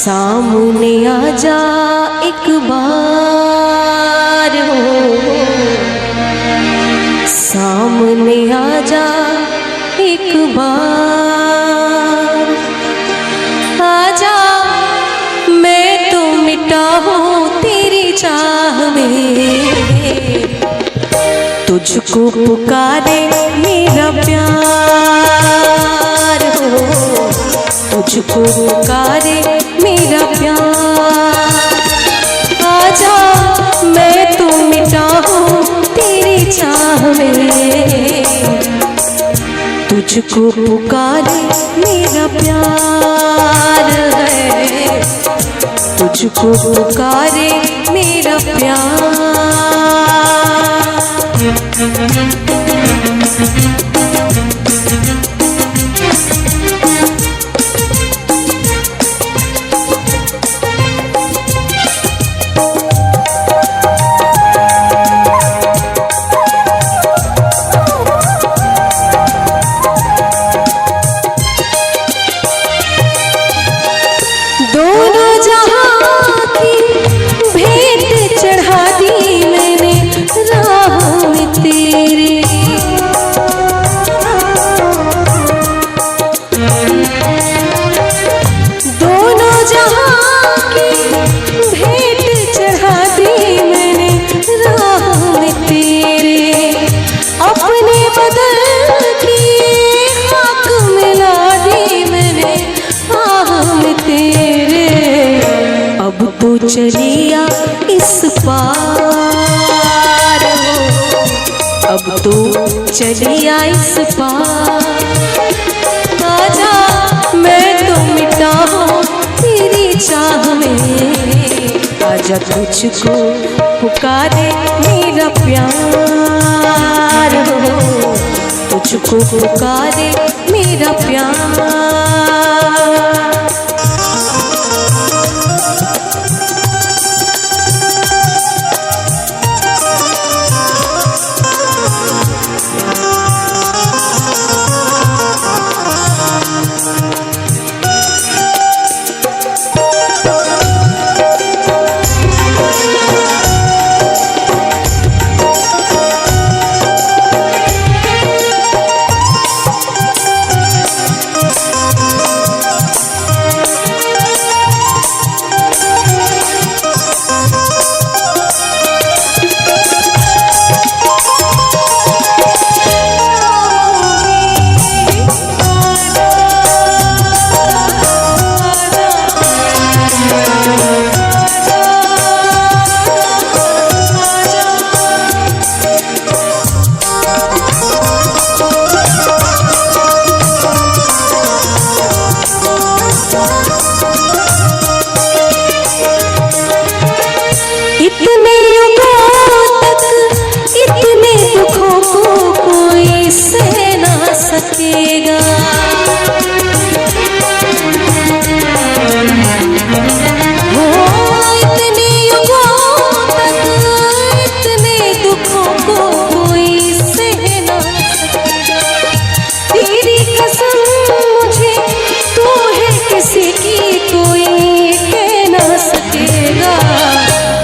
सामने आजा एक बार हो, सामने आजा एक बार। आजा मैं तो मिटा हूँ तेरी चाह में, तुझको पुकारे मेरा प्यार हो, तुझको पुकारे मेरा प्यार। आजा मैं तो मिटा हूँ तेरी चाह में, तुझको पुकारे मेरा प्यार है, तुझको पुकारे मेरा प्यार। चलिया इस पार हो, अब तो चलिया इस पार। आजा मैं तो मिटा हूँ तेरी चाह में, आजा तुझको पुकारे मेरा प्यार हो, तुझको पुकारे मेरा प्यार।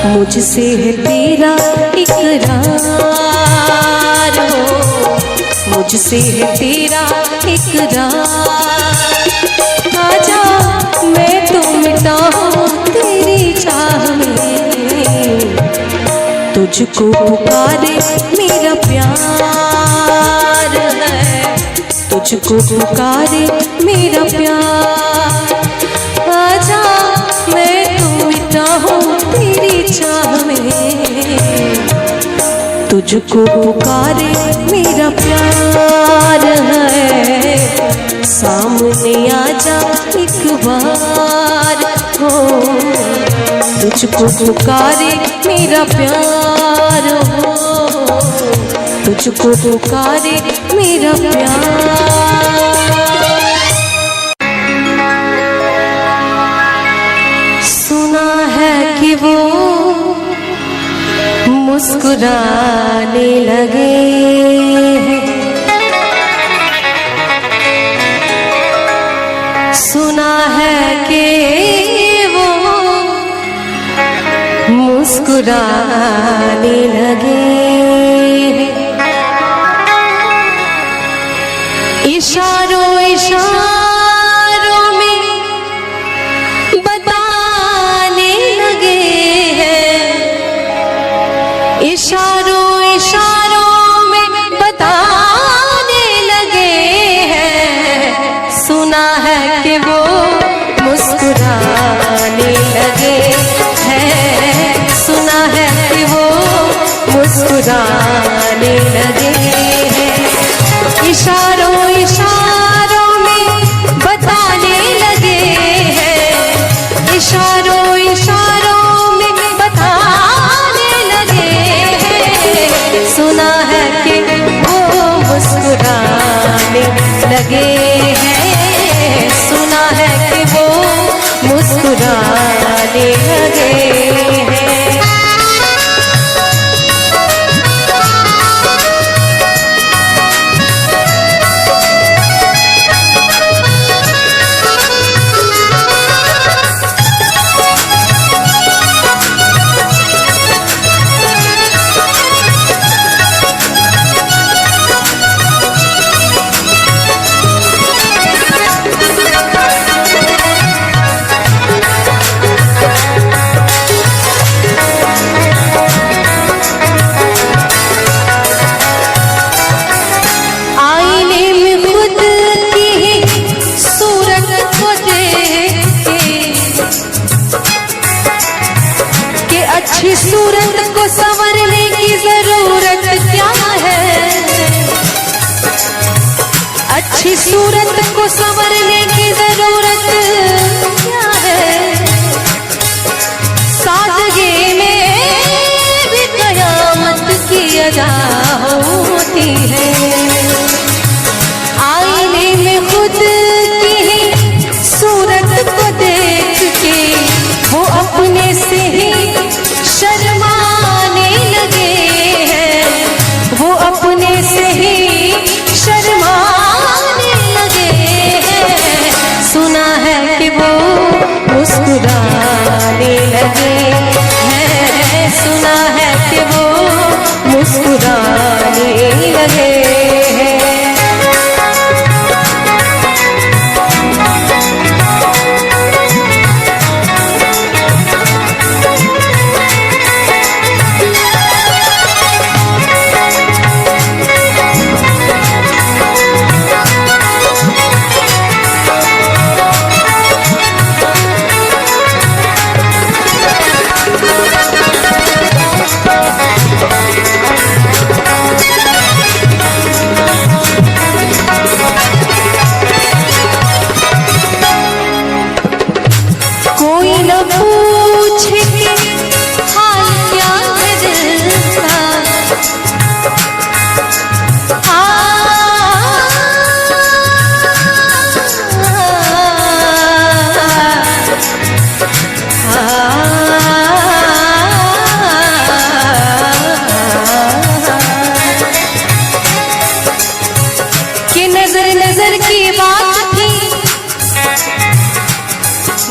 मुझसे है तेरा इकरार हो, मुझसे है तेरा इकरार। आजा मैं तो मिटा हूँ तेरी चाह में, तुझको पुकारे मेरा प्यार है, तुझको पुकारे मेरा प्यार। आजा मैं तो मिटा हूँ तेरी चाह में, तुझको पुकारे मेरा प्यार है। सामने आजा एक बार हो, तुझको पुकारे मेरा प्यार हो, तुझको पुकारे मेरा प्यार। सुना है कि वो मुस्कुराने लगे हैं, सुना है कि मुस्कुराने लगे। इशारों इशारों में बताने लगे हैं, इशारों इशारों में बताने लगे हैं। सुना है कि वो मुस्कुराने लगे हैं, सुना है कि वो मुस्कुराने लगे हैं। इशारों इशारों में बताने लगे हैं, इशारों इशारों में बताने लगे हैं। सुना है कि वो मुस्कुराने लगे हैं, सुना है कि वो मुस्कुराने लगे हैं। अच्छी सूरत को संवरने की जरूरत क्या है, अच्छी सूरत को संवरने की जरूरत क्या है। सादगी में भी कयामत की अदा होती है। आईने में खुद की सूरत को देख के वो अपने से ही शर्माने लगे हैं, वो अपने से ही शर्माने लगे हैं। सुना है कि वो मुस्कुराने लगे हैं, सुना है कि वो मुस्कुराने लगे हैं।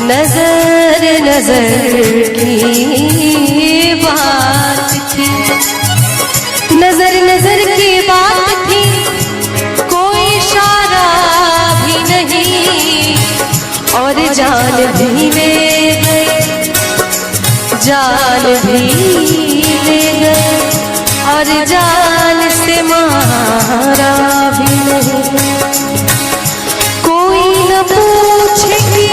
नजर नजर की बात थी, नजर नजर की बात थी, कोई इशारा भी नहीं और जान भी ले गए, जान भी ले गए और जान से मारा भी नहीं। कोई न पूछे कि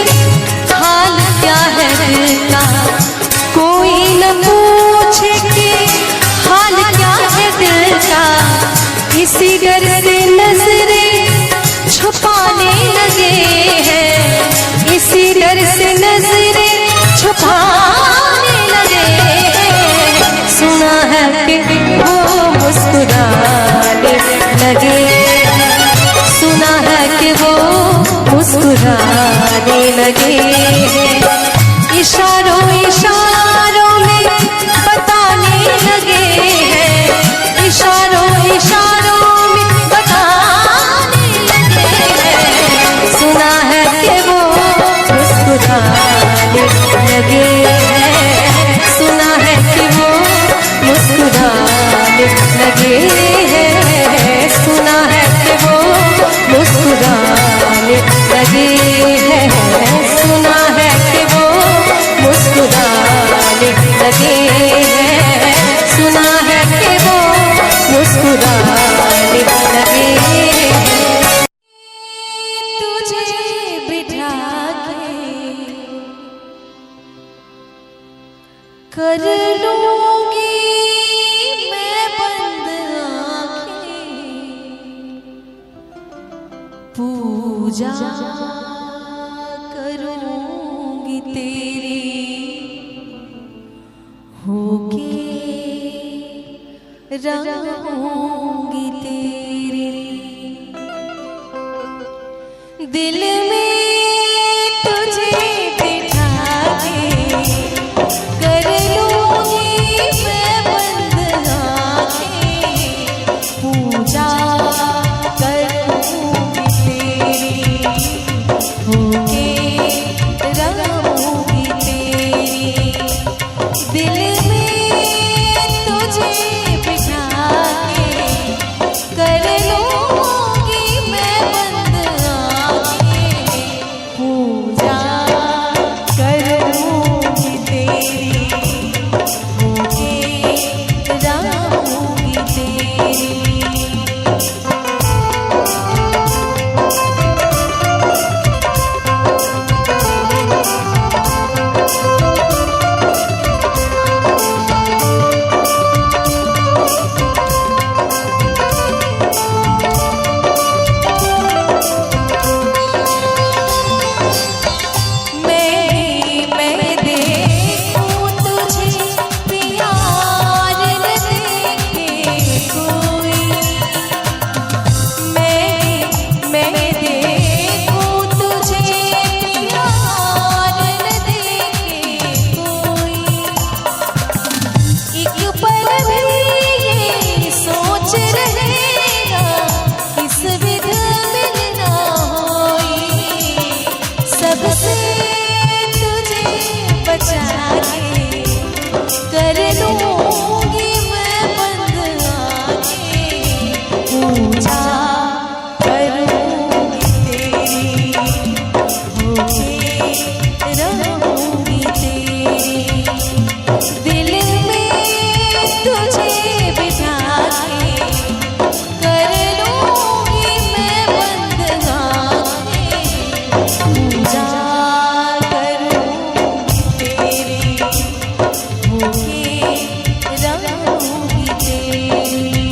हाल क्या है दिल का, कोई न पूछे कि हाल क्या है दिल का। इसी डर से नजरें छुपाने लगे हैं, इसी डर से नजरें छुपाने लगे हैं। सुना है कि वो मुस्कुराने लगे हैं, सुना है कि वो मुस्कुराने लगे हैं। इशारों इशारों में बताने लगे हैं, इशारों इशारों में बताने लगे हैं। सुना है कि वो मुस्कुराने लगे हैं, सुना है कि वो लगे हैं, सुना है कि वो मुस्कुराने लगे हैं, सुना है कि वो मुस्कुराने लगे हैं, सुना है कि वो मुस्कुराने लगे हैं। तुझे बिठा के कर लूंगी मैं बंद आँखें, पूजा करूंगी तेरी होके रहूंगी तेरी। दिल में तुझे बिठा के कर लूंगी मैं बंद आँखें, पूजा करूंगी तेरी होके रहूंगी तेरी। दिल में तुझे बिठा के कर लूंगी मैं बंद आँखें, पूजा करूंगी तेरी होके रहूंगी तेरी। मैं देखूं तुझे प्यार न देखे कोई, मैं देखूं तुझे प्यार न देखे कोई। एक पल भी ये सोच रहेगा किस विध मिलना होई, सबसे तुझे बचा के कर लूंगी मैं बंद आँखें, पूजा करूंगी तेरी होके रहूंगी तेरी। दिल में तुझे बिठा के कर लूंगी मैं बंद आँखें, पूजा करूंगी तेरी होके रहूंगी तेरी।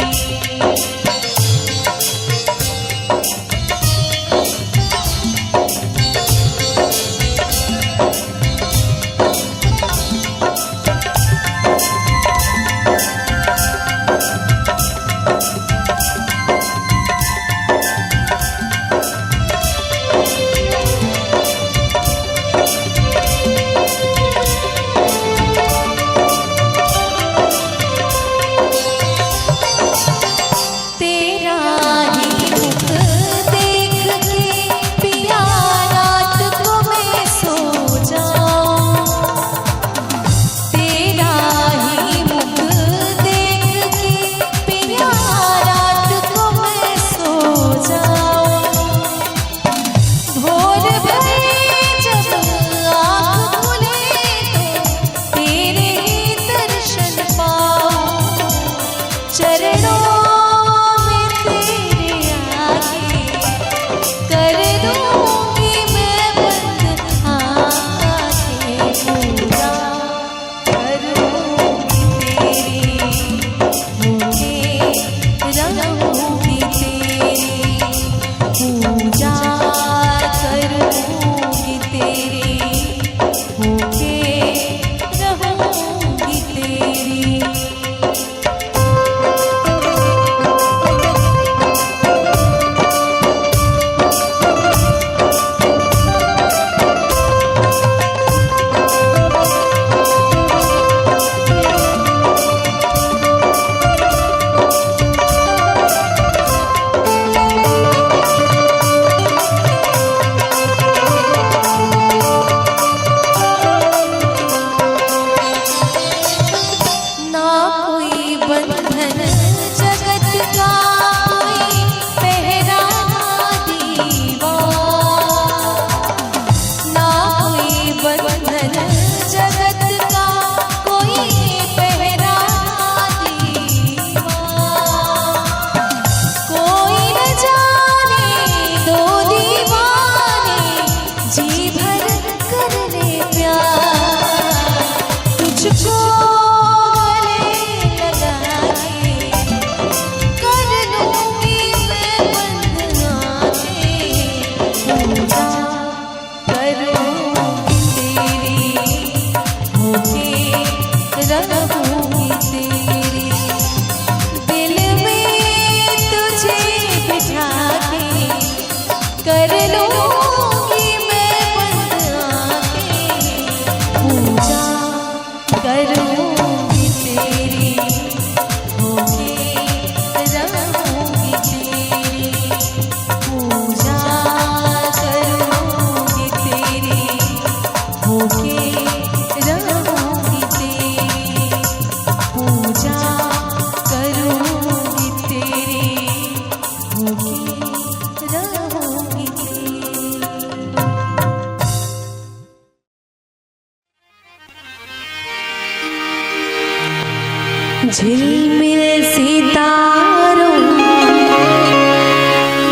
झिलमिल सितारों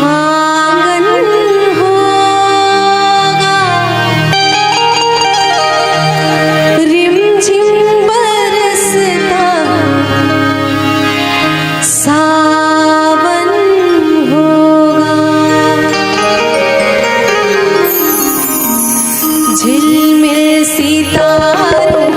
आंगन होगा, रिमझिम बरसता सावन होगा। झिलमिल सितारों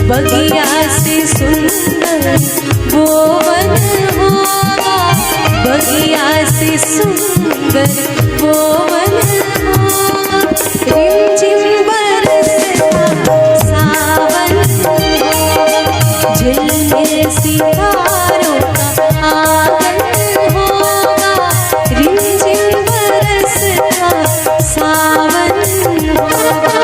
बगिया से सुंदर वो वन होगा, बगिया से सुंदर वो वन होगा। रिमझिम बरसता सावन होगा, झिलमिल सितारों का आंगन होगा, रिमझिम बरसता सावन होगा।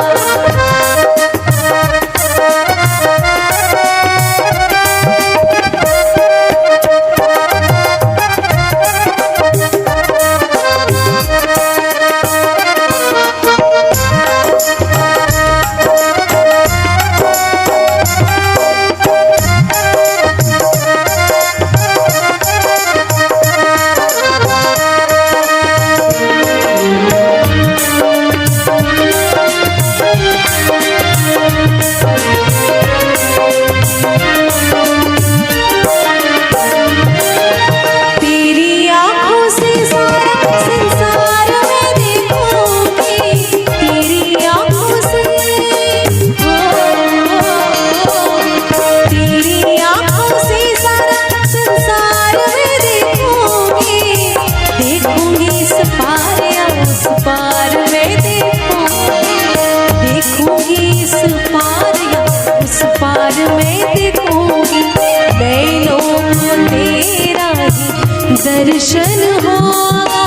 दर्शन होगा,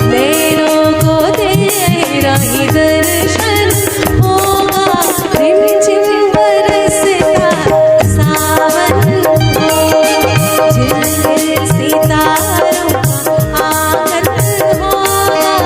नैनों को तेरा ही दर्शन होगा। रिमझिम बरसता सावन होगा, झिलमिल सितारों का आंगन होगा,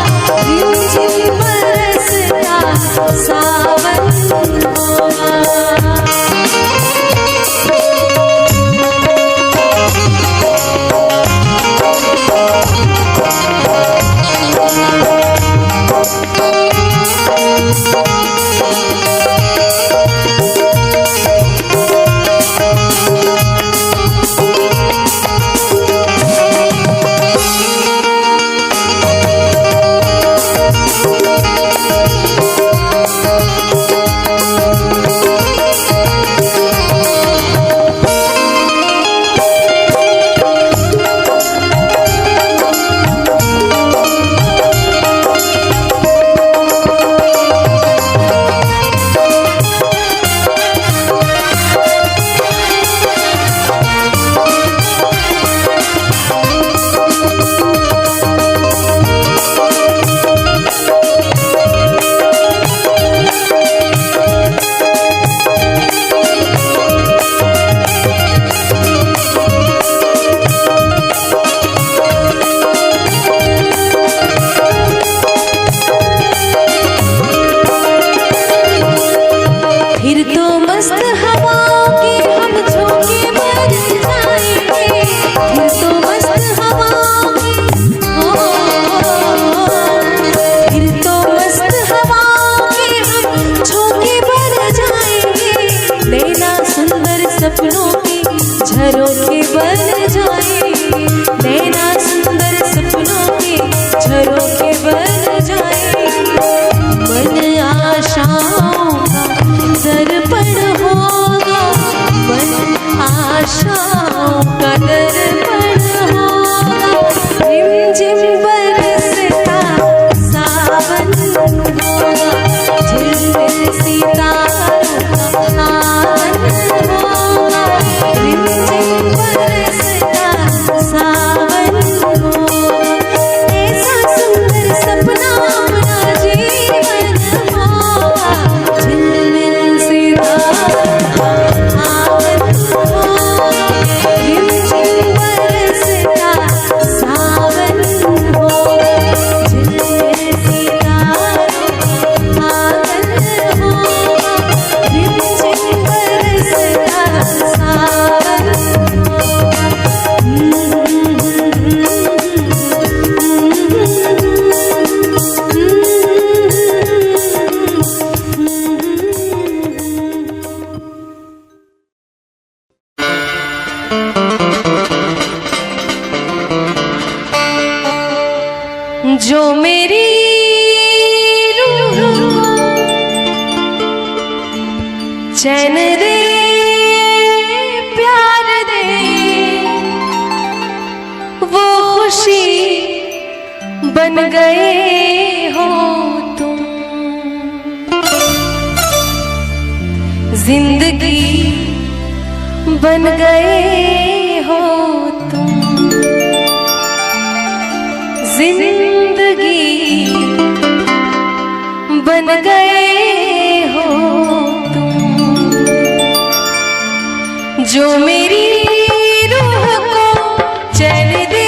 चैन दे प्यार दे वो खुशी बन गए हो तुम। जिंदगी बन गए हो तुम। जिंदगी बन गए हो तुम। जो मेरी रूह को चैन दे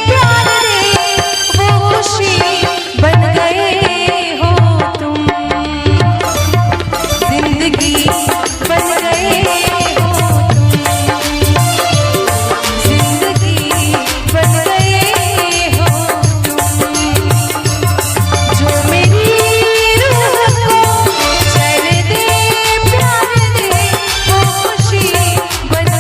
प्यार दे वो खुशी बन गए हो तुम। जिंदगी बन गए हो तुम। जिंदगी बन गए हो तुम। जो मेरी रूह को चैन दे प्यार दे वो खुशी बन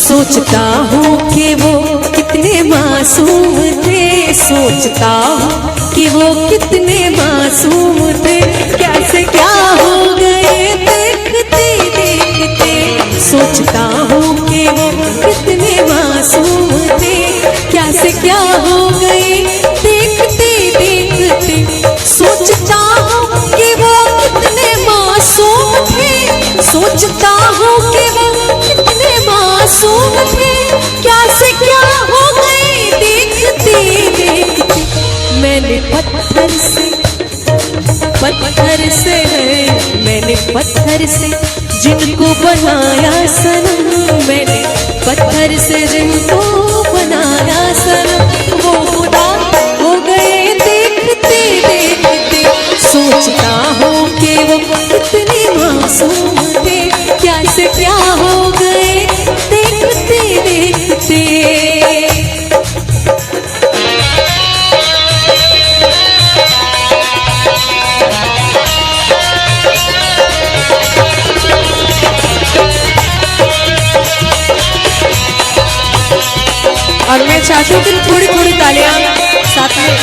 सोचता हूँ कि वो कितने मासूम थे, सोचता हूँ कि वो कितने मासूम थे, कैसे क्या हो गए देखते देखते। सोचता हूँ कि वो कितने मासूम थे, कैसे क्या हो गए देखते देखते। सोचता हूँ कि वो कितने मासूम थे, सोचता हूँ कि वो कितने मासूम थे, कैसे क्या हो गए देखते देखते। मैंने पत्थर से है, मैंने पत्थर से जिनको बनाया सनम, मैंने पत्थर से जिनको बनाया सनम, वो खुदा हो गए देखते देखते। सोचता हूँ कि वो कितने मासूम थे, कैसे क्या हो गए देखते देखते। और मैं चाहती हूँ कि थोड़ी थोड़ी तालियां साथ में।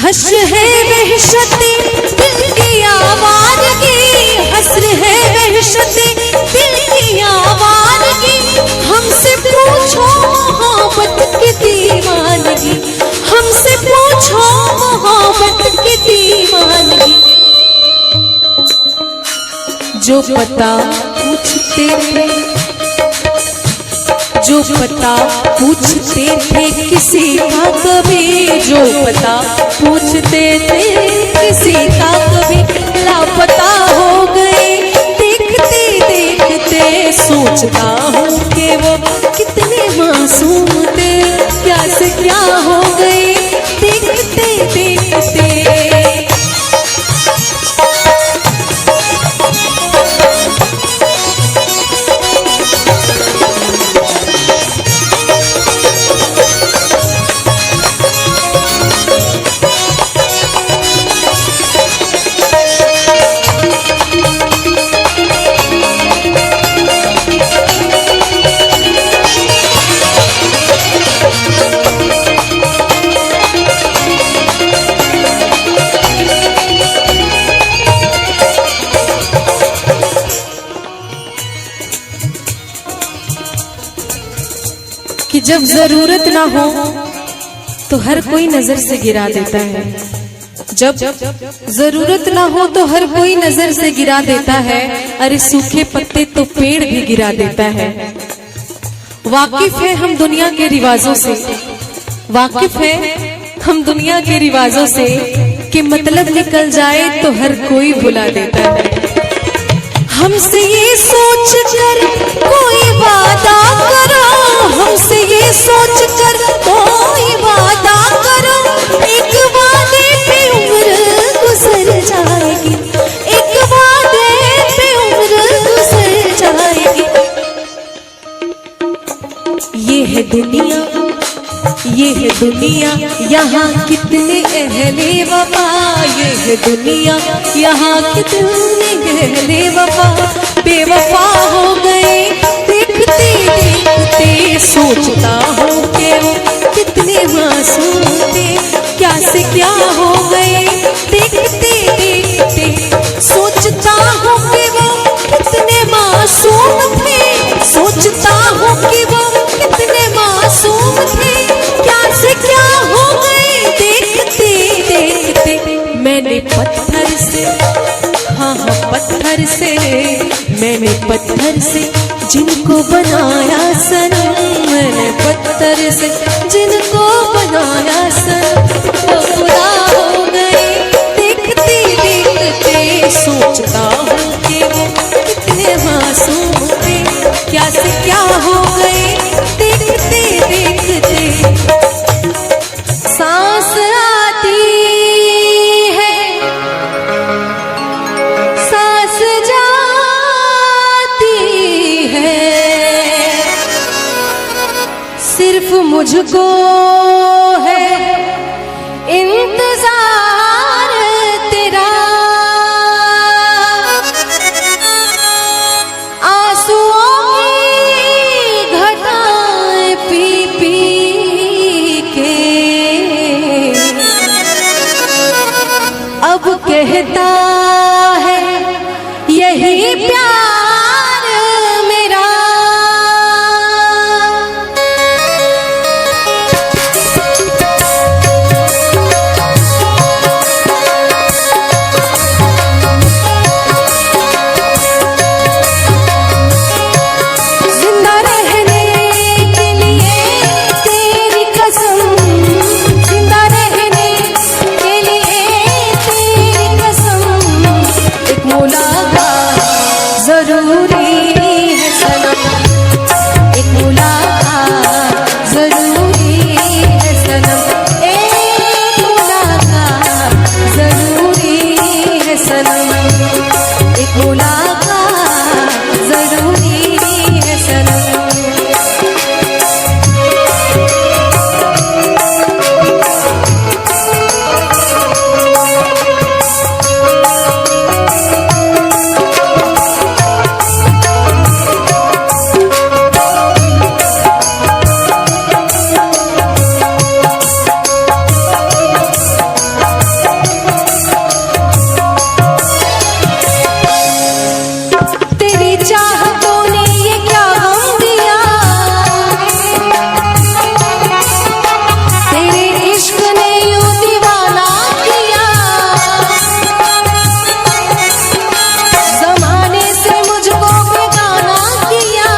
हश्र है वहशते दिल की आवाज़गी, हश्र है वहशते दिल की आवाज़गी। हमसे पूछो मोहब्बत की दीवानगी, हमसे पूछो मोहब्बत की दीवानगी। जो पता पूछते थे, जो पता पूछते थे किसी का कभी, जो पता पूछते थे किसी का कभी, लापता हो गए देखते देखते। सोचता हूँ कि वो कितने मासूम थे, क्या से क्या हो गए देखते देखते। कि जब जरूरत ना हो तो हर कोई नजर से गिरा देता है, जब जरूरत ना हो तो हर कोई नजर से गिरा देता है। अरे सूखे पत्ते तो पेड़ भी गिरा देता है। वाकिफ है हम दुनिया के रिवाजों से, वाकिफ है हम दुनिया के रिवाजों से, कि मतलब निकल जाए तो हर कोई भुला देता है। हमसे ये सोच कर कोई वादा करो, हमसे ये सोच कर कोई वादा करो, एक वादे पे उम्र गुजर जाएगी, एक वादे पे उम्र गुजर जाएगी। ये है दुनिया, ये है दुनिया, यहाँ कितने अहले वफा, ये है दुनिया, यहाँ कितने अहले वफा बेवफा हो गए देखते देखते। सोचता हूँ कि वो कितने मासूम थे, क्या से क्या हो गए देखते देखते। सोचता हूँ कि वो कितने मासूम थे, सोचता हूँ कि वो कितने मासूम थे, क्या से क्या हो गए देखते देखते। मैंने पत्थर से, हाँ हाँ पत्थर से, मैंने पत्थर से जिनको बनाया सनम, मैंने पत्थर से जिनको बनाया सनम, वो खुदा हो गए देखते देखते। सोचता हूँ कि वो कितने मासूम थे, क्या से क्या हो गए देखते देखते। सांस आती है, सांस जा मुझको है इंतजार तेरा, आंसुओं की घटाएं पी पी के अब कहता है यही प्यार मेरा। जिंदा रहने के लिए तेरी कसम, जिंदा रहने के लिए तेरी कसम, एक मुलाकात जरूरी है सनम, एक मुलाकात जरूरी है सनम, एक मुलाकात जरूरी है सनम, एक मुलाकात जरूरी है सनम। तेरी चाहतों ने ये क्या गम दिया, तेरे इश्क ने यूं दीवाना किया, जमाने से मुझको बेगाना किया,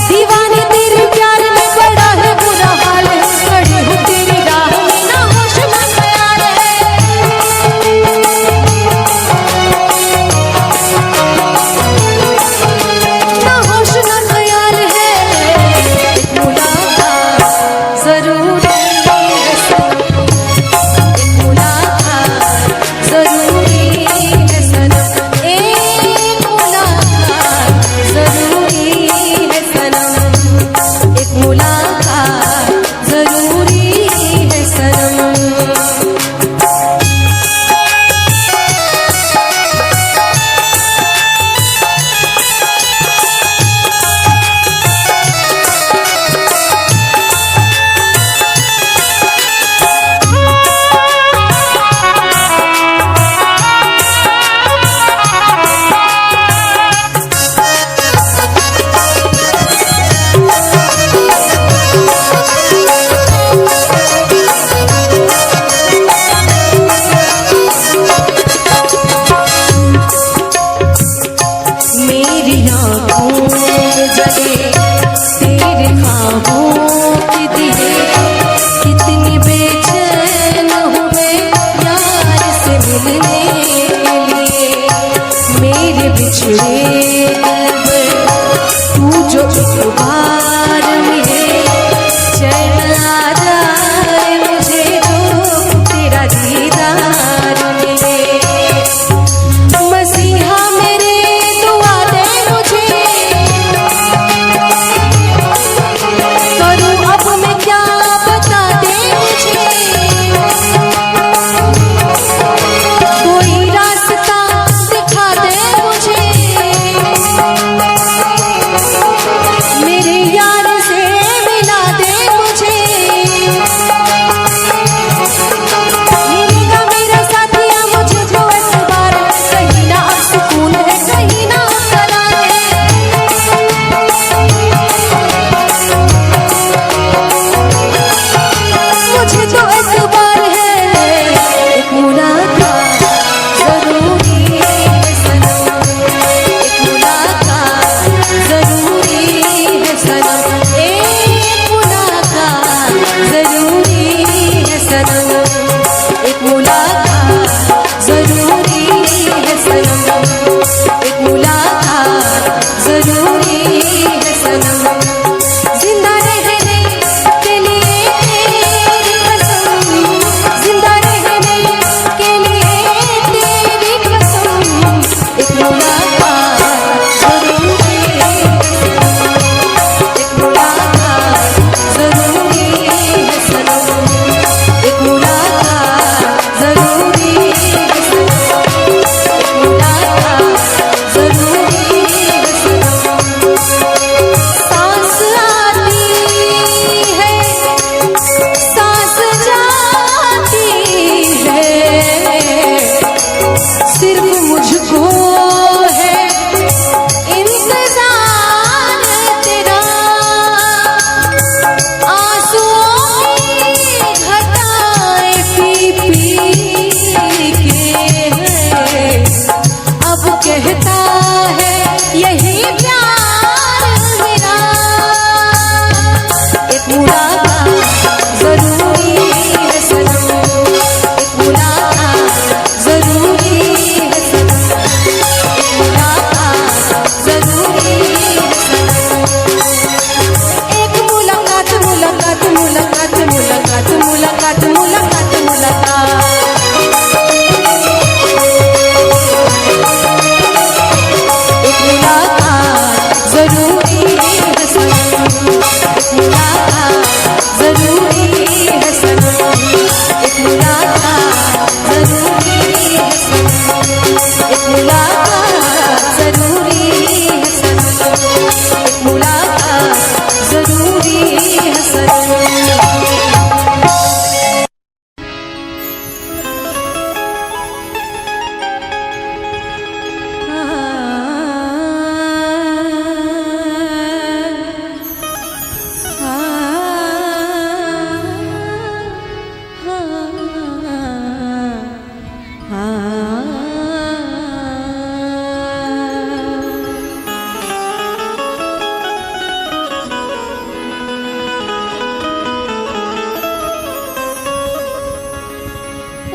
दीवाने तेरे प्यार में बड़ा है बुरा हाल है, खड़ी हूँ तेरी राह में ना होश में ख्याल है। ना होश ना ख्याल है, एक मुलाकात जरूरी है सनम, एक मुलाकात जरूरी है सनम, एक मुलाकात जरूरी है सनम, एक मुलाकात जरूरी है सनम। मेरी आँखों में जले तेरे ख्वाबों के दिए, कितनी बेचैन हूँ मैं यार से मिलने के लिए, मेरे बिछड़े दिल तू जो एक बार मिले, चैन आ जाए मुझे जो तेरा दीदार मिले। मसीहा मेरे दुआ दे मुझे, करूं अब मैं क्या बता दे मुझे, कोई रास्ता दिखा दे मुझे, सिर्फ मुझको है इंतजार तेरा, आंसुओं की घटाएं पी पी के है, अब कहता है यही प्यार मेरा। एक मुलाकात जरूरी है सनम, एक मुलाकात जरूरी है सनम, एक मुलाकात जरूरी है सनम। एक मुलाकात मुलाकात मुलाकात मुलाकात मुलाकात मुलाकात मुलाकात। एक मुलाकात जरूरी है सनम, एक मुलाकात जरूरी है सनम, एक मुलाकात जरूरी है सनम, एक मुलाकात जरूरी है सनम, एक मुलाकात जरूरी है सनम।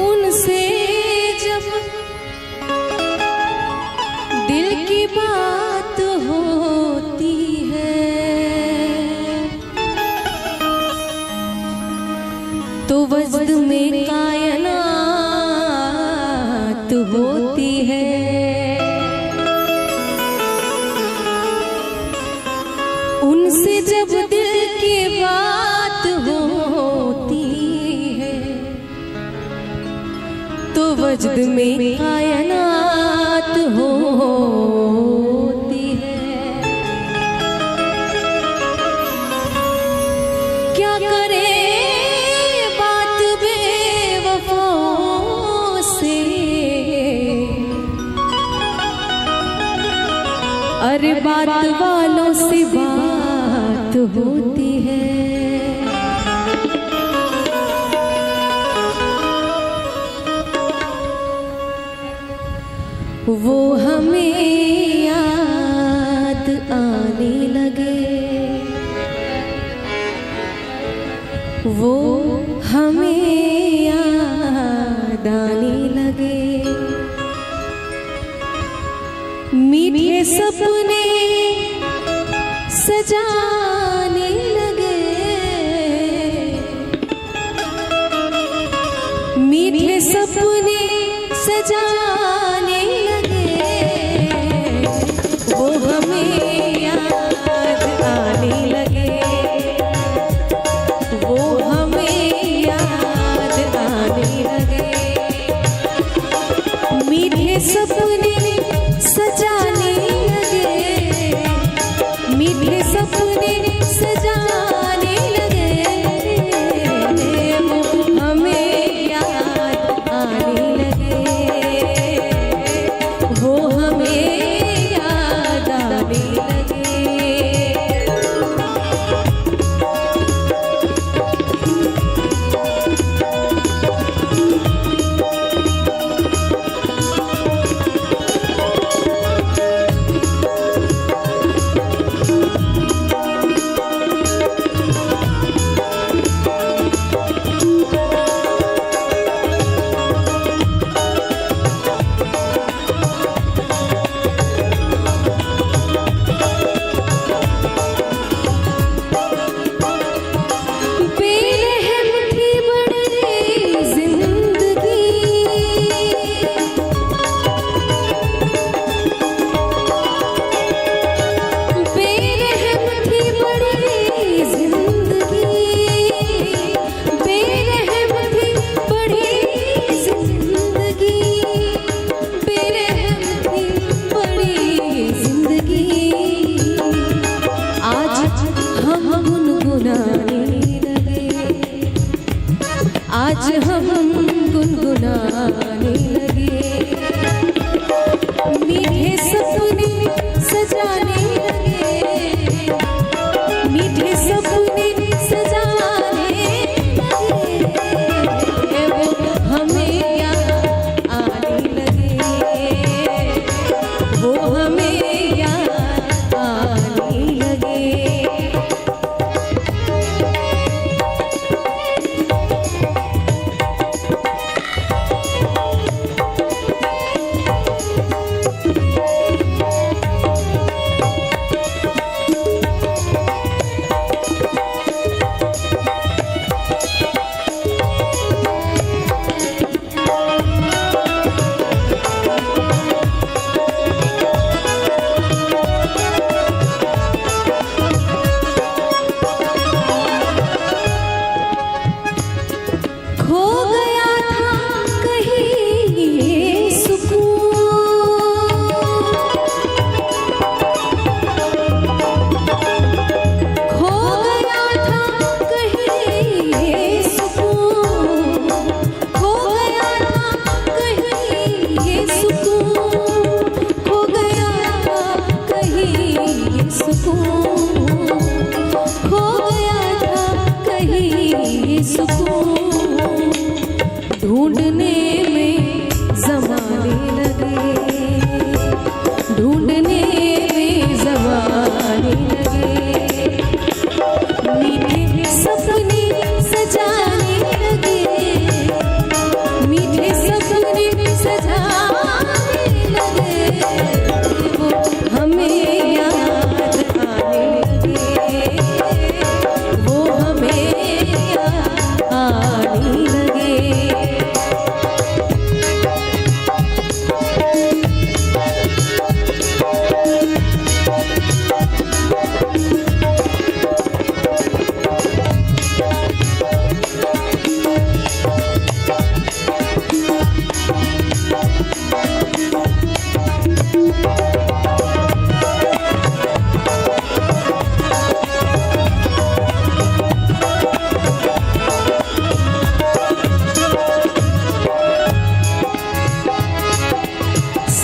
उनसे जब दिल की बात होती है तो वजद में कायनात होती है। उनसे जब दिल की बात होती है तो वजद में कायनात होती है। क्या करे बात बेवफाओं से, अरे बात वालों से बात होती है। वो हमें याद आने लगे, वो हमें याद आने लगे। मीठे सपने सजाने लगे, मीठे सपने सजाने लगे। वो हमें याद आने लगे, वो हमें याद आने लगे। मीठे सपने सजाने लगे, मीठे सपने सजाने लगे। वो हमें याद आने लगे, वो हमें याद आने लगे।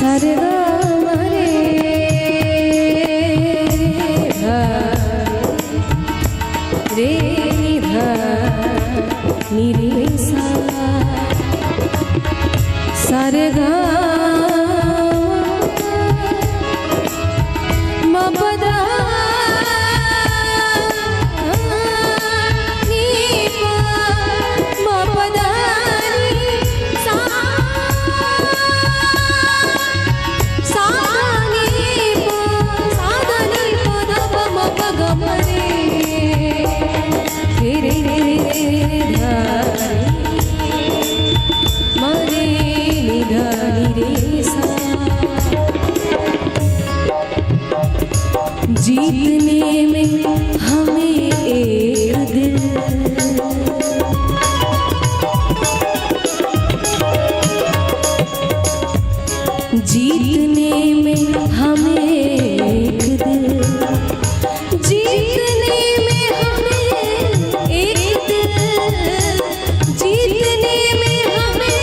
सारे रे नी रे सा सारे गा जीतने में हमें एक दिल जीतने में हमें एक दिल जीतने में हमें एक दिल जीतने में हमें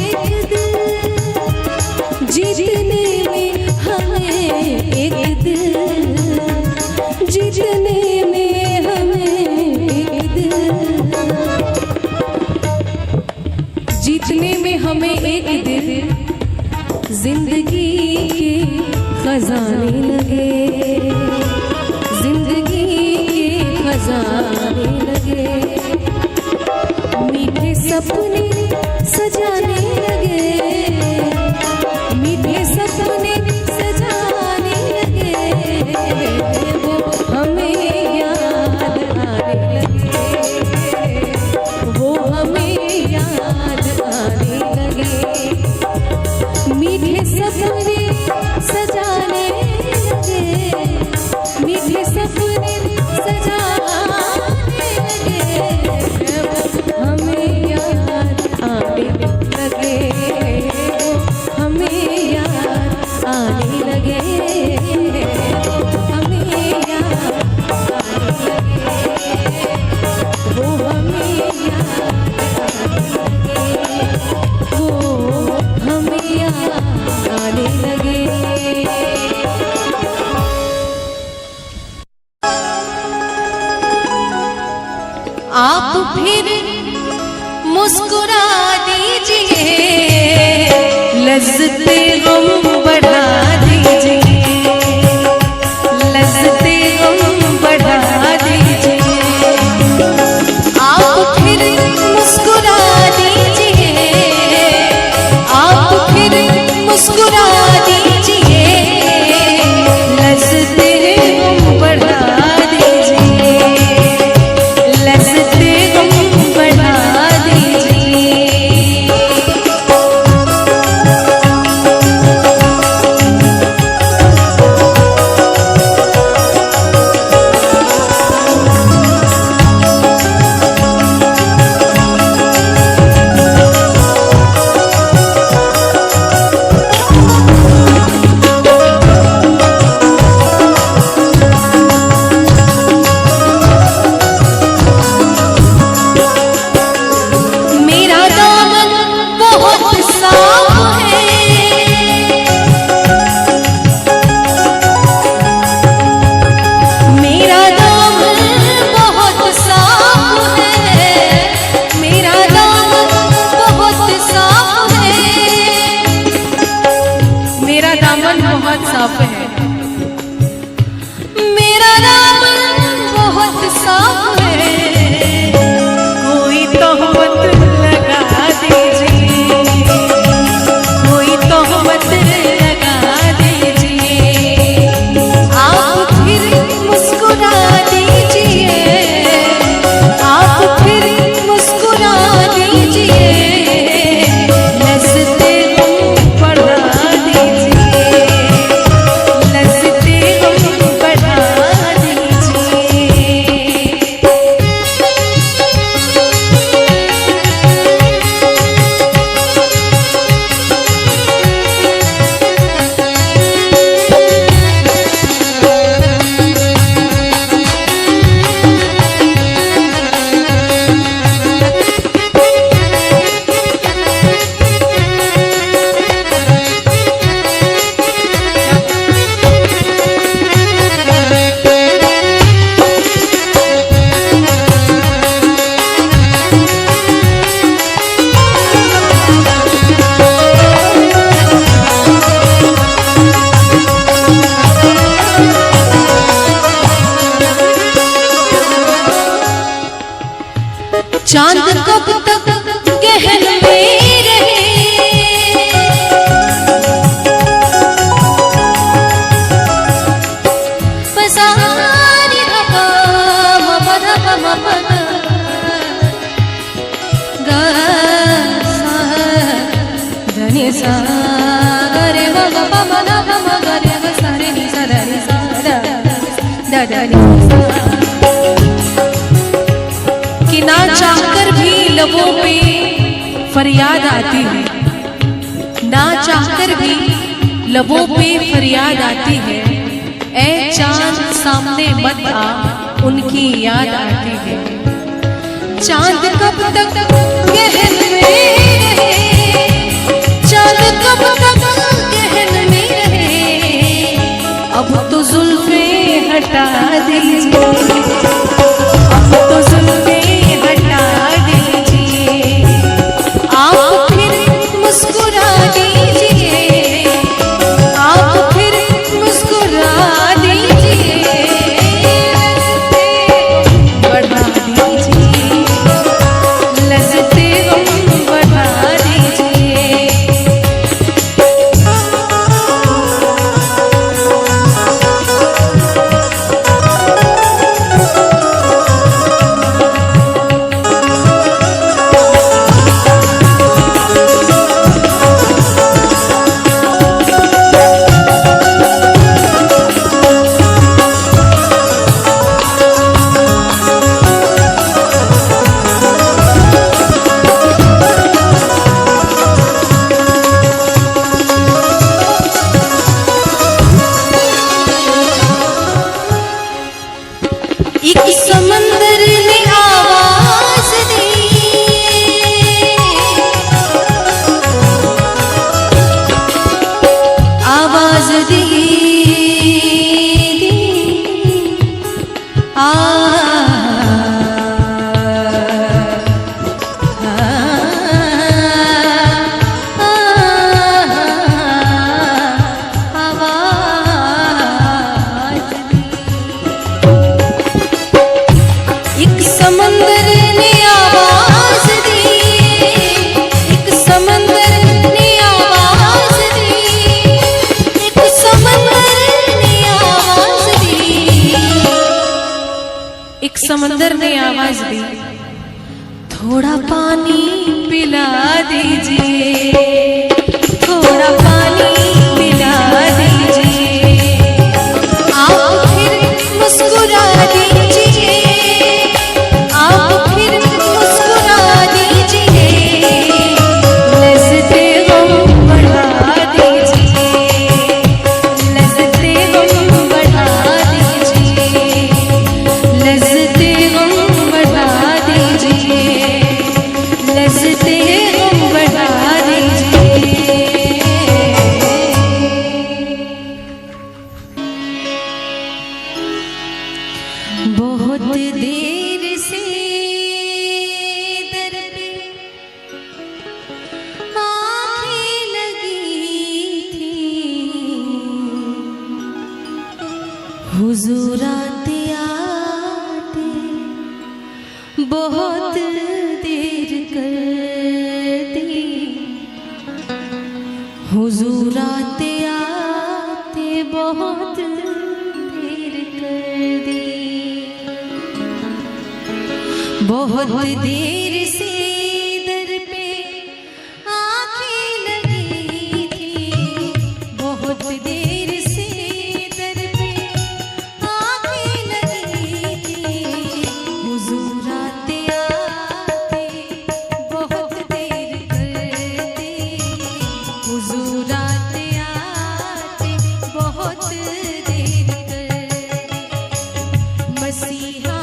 एक दिल जीतने में हमें एक दिल जीतने में हमें एक दिल जीतने में हमें एक दिल जिंदगी के खजाने लगे जिंदगी के खजाने लगे मीठे सपने सजाने लगे मीठे सपने सजाने लगे वो हमें याद आने लगे वो हमें याद आने लगे मीठे सपने सजाने लगे मीठे सपने सजाने लगे हमें याद आने लगे हमें याद आने लगे हमें याद आने लगे वो हमें याद आने लगे वो हमें याद आने लगे आप फिर मुस्कुरा दीजिए लज्जते गम बढ़ा दीजिए लज्जते गम बढ़ा दीजिए आप फिर मुस्कुरा दीजिए आप फिर मुस्कुरा दीजिए लज्जते गम बढ़ा दीजिए लज्जते गम बढ़ा दीजिए चांद कब तक गहन में रहे, पसारी हवा मपदा मपदा गा सा धनी सा गरे ग प म न प म गरे ग सा रे नि सा दा नि सा दा दा नि सा। कि ना चाहकर भी लबों पे फरियाद आती है, ना चाहकर भी लबों पे फरियाद आती है, ऐ चांद सामने मत आ उनकी याद आती है। चांद कब तक गहन में रहे, चांद कब तक गहन में रहे, अब तो जुल्फे हटा दीजिए, अब तो जुल्फे हटा दीजिए, आप फिर मुस्कुरा दीजिए, आप फिर मुस्कुरा दीजिए, बढ़ा दीजिए, लज़्ज़ते गम बढ़ा दीजिए। एक समंदर ने आवाज दी, आवाज दी, आ समंदर ने आवाज दी, एक समंदर ने आवाज दी, एक समंदर ने आवाज दी, एक समंदर ने आवाज दी, थोड़ा पानी पिला दीजिए, थोड़ा पानी पिला दीजिए, आप फिर मुस्कुरा दीजिए, आप फिर मुस्कुरा दीजिए, लज़्ज़ते गम बढ़ा दीजिए, लज़्ज़ते गम बढ़ा दीजिए, लज़्ज़ते गम बढ़ा दीजिए, लज़्ज़ते गम बढ़ा दीजिए। बहुत देर से दर पे आँखें लगी थी, हुजूर आते आते बहुत देर कर दी, हुजूर आते आते बहुत देर कर दी। बहुत देर से दर पे आँखें लगी थी, बहुत देर से दर पे आँखें लगी थी, हुजूर आते आते बहुत देर कर दी, हुजूर आते आते बहुत देर कर दी। मसीहा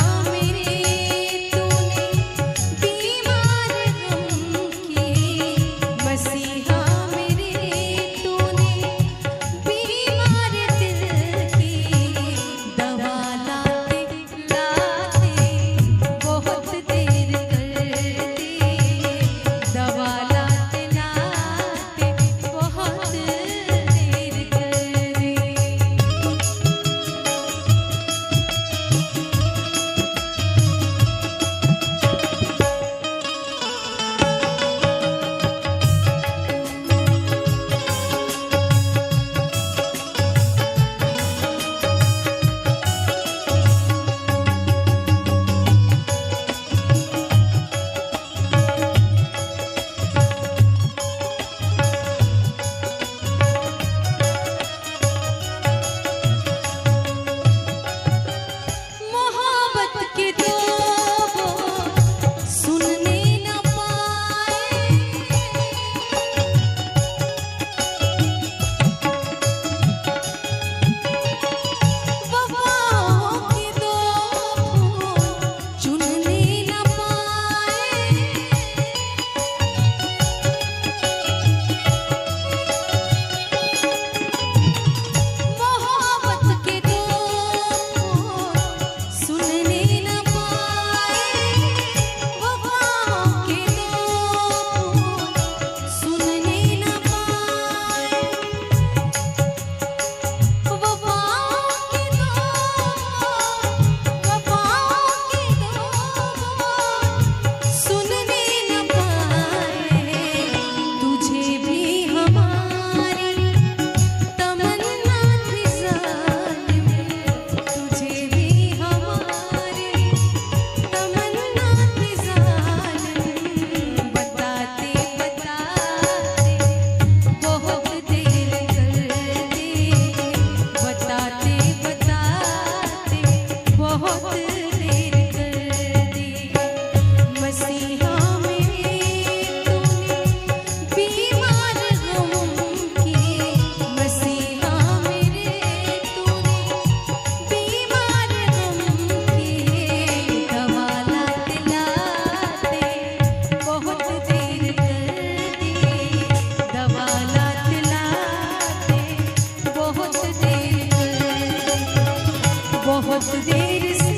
बहुत देर से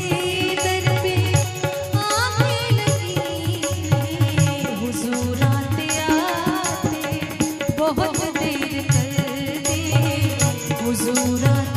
दर पे आने लगी, हुजूर आते आते बहुत देर कर दे, हुजूर आते